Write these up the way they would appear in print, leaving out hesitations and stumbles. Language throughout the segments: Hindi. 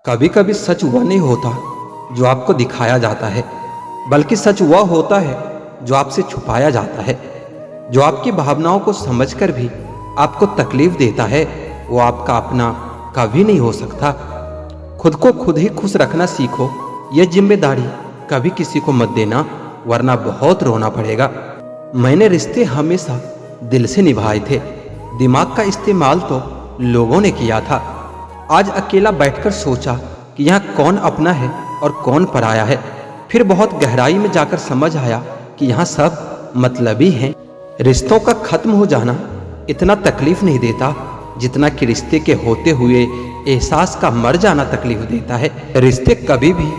कभी कभी सच वह नहीं होता जो आपको दिखाया जाता है, बल्कि सच वह होता है जो आपसे छुपाया जाता है। जो आपकी भावनाओं को समझकर भी आपको तकलीफ देता है, वो आपका अपना कभी नहीं हो सकता। खुद को खुद ही खुश रखना सीखो। यह जिम्मेदारी कभी किसी को मत देना, वरना बहुत रोना पड़ेगा। मैंने रिश्ते हमेशा दिल से निभाए थे, दिमाग का इस्तेमाल तो लोगों ने किया था। आज अकेला बैठकर सोचा कि यहाँ कौन अपना है और कौन पराया है। फिर बहुत गहराई में जाकर समझ आया कि यहाँ सब मतलबी हैं। रिश्तों का खत्म हो जाना इतना तकलीफ नहीं देता जितना कि रिश्ते के होते हुए एहसास का मर जाना तकलीफ देता है। रिश्ते कभी भी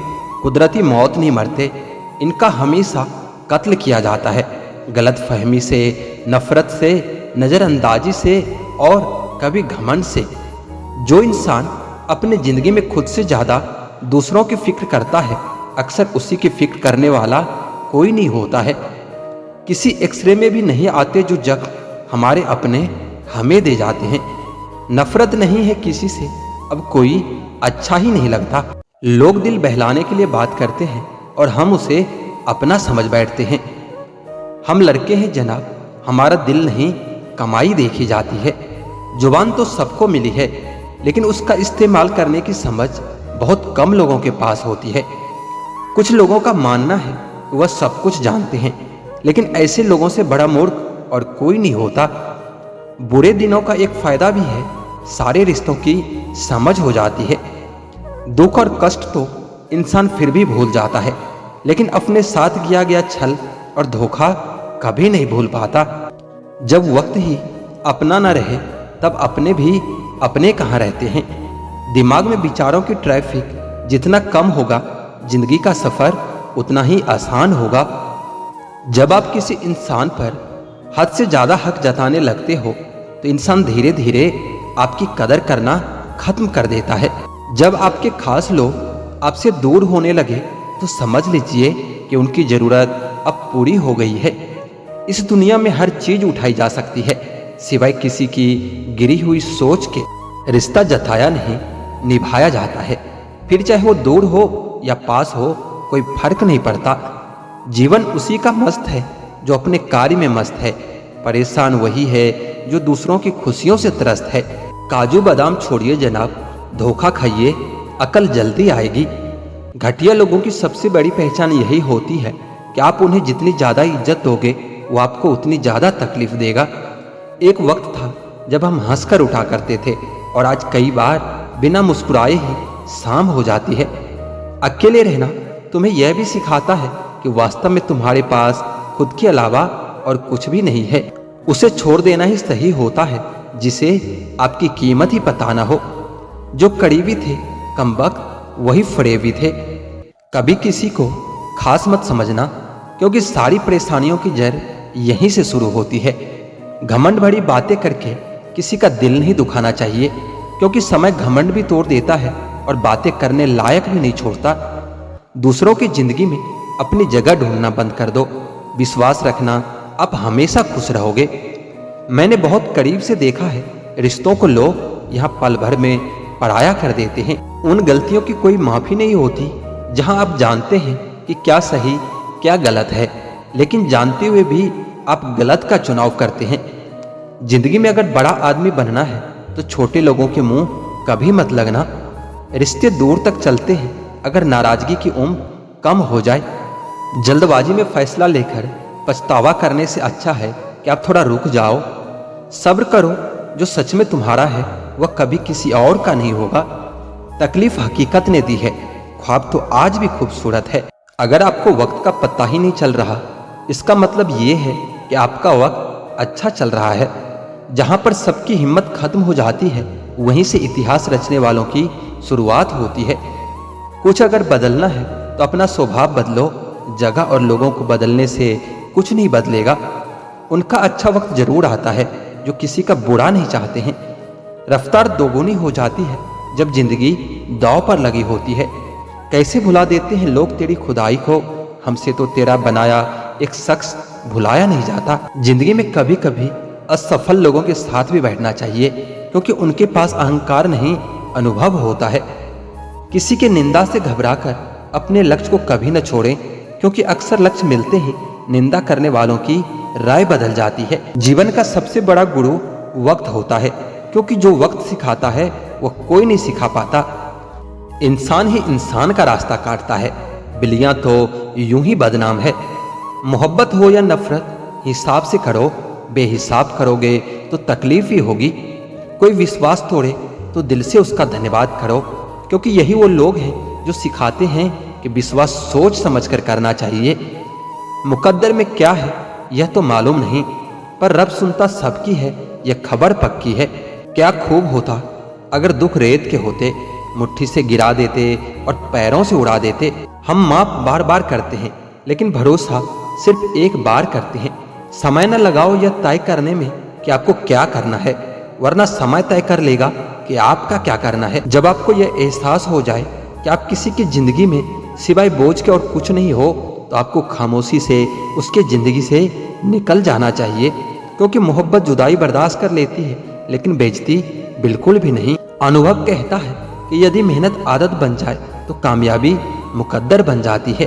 कुदरती मौत नहीं मरते, इनका हमेशा कत्ल किया जाता है। गलत फहमी से, नफरत से, नज़रअंदाजी से और कभी घमंड से। जो इंसान अपने ज़िंदगी में खुद से ज़्यादा दूसरों की फिक्र करता है, अक्सर उसी की फिक्र करने वाला कोई नहीं होता है। किसी एक्सरे में भी नहीं आते जो जख्म हमारे अपने हमें दे जाते हैं। नफरत नहीं है किसी से, अब कोई अच्छा ही नहीं लगता। लोग दिल बहलाने के लिए बात करते हैं और हम उसे अपना समझ बैठते हैं। हम लड़के हैं जनाब, हमारा दिल नहीं कमाई देखी जाती है। जुबान तो सबको मिली है, लेकिन उसका इस्तेमाल करने की समझ बहुत कम लोगों के पास होती है। कुछ लोगों का मानना है कि वह सब कुछ जानते हैं, लेकिन ऐसे लोगों से बड़ा मूर्ख और कोई नहीं होता। बुरे दिनों का एक फायदा भी है, सारे रिश्तों की समझ हो जाती है। दुख और कष्ट तो इंसान फिर भी भूल जाता है, लेकिन अपने साथ किया गया छल और धोखा कभी नहीं भूल पाता। जब वक्त ही अपना न रहे, तब अपने भी अपने कहाँ रहते हैं। दिमाग में विचारों की ट्रैफिक जितना कम होगा, जिंदगी का सफर उतना ही आसान होगा। जब आप किसी इंसान पर हद से ज़्यादा हक जताने लगते हो, तो इंसान धीरे धीरे आपकी कदर करना खत्म कर देता है। जब आपके खास लोग आपसे दूर होने लगे, तो समझ लीजिए कि उनकी ज़रूरत अब पूरी हो गई है। इस दुनिया में हर चीज़ उठाई जा सकती है, सिवाय किसी की गिरी हुई सोच के। रिश्ता जताया नहीं, निभाया जाता है। फिर चाहे वो दूर हो या पास हो, कोई फर्क नहीं पड़ता। जीवन उसी का मस्त है जो अपने कार्य में मस्त है। परेशान वही है जो दूसरों की खुशियों से त्रस्त है। काजू बादाम छोड़िए जनाब, धोखा खाइए, अकल जल्दी आएगी। घटिया लोगों की सबसे बड़ी पहचान यही होती है कि आप उन्हें जितनी ज़्यादा इज्जत दोगे, वो आपको उतनी ज़्यादा तकलीफ देगा। एक वक्त था जब हम हंसकर उठा करते थे, और आज कई बार बिना मुस्कुराए ही शाम हो जाती है। अकेले रहना तुम्हें यह भी सिखाता है कि वास्तव में तुम्हारे पास खुद के अलावा और कुछ भी नहीं है। उसे छोड़ देना ही सही होता है, जिसे आपकी कीमत ही पता ना हो। जो करीबी थे कमबख्त वही फरेबी थे। कभी किसी को खास मत समझना, क्योंकि सारी परेशानियों की जड़ यहीं से शुरू होती है। घमंड भरी बातें करके किसी का दिल नहीं दुखाना चाहिए, क्योंकि समय घमंड भी तोड़ देता है और बातें करने लायक भी नहीं छोड़ता। दूसरों की जिंदगी में अपनी जगह ढूंढना बंद कर दो। विश्वास रखना, आप हमेशा खुश रहोगे। मैंने बहुत करीब से देखा है, रिश्तों को लोग यहाँ पल भर में पराया कर देते हैं। उन गलतियों की कोई माफ़ी नहीं होती जहाँ आप जानते हैं कि क्या सही क्या गलत है, लेकिन जानते हुए भी आप गलत का चुनाव करते हैं। जिंदगी में अगर बड़ा आदमी बनना है, तो छोटे लोगों के मुंह कभी मत लगना। रिश्ते दूर तक चलते हैं अगर नाराजगी की उम्र कम हो जाए। जल्दबाजी में फैसला लेकर पछतावा करने से अच्छा है कि आप थोड़ा रुक जाओ। सब्र करो, जो सच में तुम्हारा है वह कभी किसी और का नहीं होगा। तकलीफ हकीकत ने दी है, ख्वाब तो आज भी खूबसूरत है। अगर आपको वक्त का पता ही नहीं चल रहा, इसका मतलब ये है कि आपका वक्त अच्छा चल रहा है। जहाँ पर सबकी हिम्मत खत्म हो जाती है, वहीं से इतिहास रचने वालों की शुरुआत होती है। कुछ अगर बदलना है तो अपना स्वभाव बदलो। जगह और लोगों को बदलने से कुछ नहीं बदलेगा। उनका अच्छा वक्त जरूर आता है जो किसी का बुरा नहीं चाहते हैं। रफ्तार दोगुनी हो जाती है जब जिंदगी दांव पर लगी होती है। कैसे भुला देते हैं लोग तेरी खुदाई को, हमसे तो तेरा बनाया एक शख्स भुलाया नहीं जाता। जिंदगी में कभी कभी असफल लोगों के साथ भी बैठना चाहिए, क्योंकि उनके पास अहंकार नहीं, अनुभव होता है। किसी के निंदा से घबराकर अपने लक्ष्य को कभी न छोड़ें, क्योंकि अक्सर लक्ष्य मिलते ही निंदा करने वालों की राय बदल जाती है। जीवन का सबसे बड़ा गुरु वक्त होता है, क्योंकि जो वक्त सिखाता है वह कोई नहीं सिखा पाता। इंसान ही इंसान का रास्ता काटता है, बिल्लियां तो यूं ही बदनाम है। मोहब्बत हो या नफरत, हिसाब से करो, बेहिसाब करोगे तो तकलीफ ही होगी। कोई विश्वास तोड़े तो दिल से उसका धन्यवाद करो, क्योंकि यही वो लोग हैं जो सिखाते हैं कि विश्वास सोच समझकर करना चाहिए। मुकद्दर में क्या है यह तो मालूम नहीं, पर रब सुनता सबकी है यह खबर पक्की है। क्या खूब होता अगर दुख रेत के होते, मुट्ठी से गिरा देते और पैरों से उड़ा देते। हम माफ बार बार करते हैं, लेकिन भरोसा सिर्फ एक बार करते हैं। समय न लगाओ यह तय करने में कि आपको क्या करना है, वरना समय तय कर लेगा कि आपका क्या करना है। जब आपको यह एहसास हो जाए कि आप किसी की जिंदगी में सिवाय बोझ के और कुछ नहीं हो, तो आपको खामोशी से उसके जिंदगी से निकल जाना चाहिए, क्योंकि मोहब्बत जुदाई बर्दाश्त कर लेती है, लेकिन बेइज्जती बिल्कुल भी नहीं। अनुभव कहता है कि यदि मेहनत आदत बन जाए तो कामयाबी मुकद्दर बन जाती है।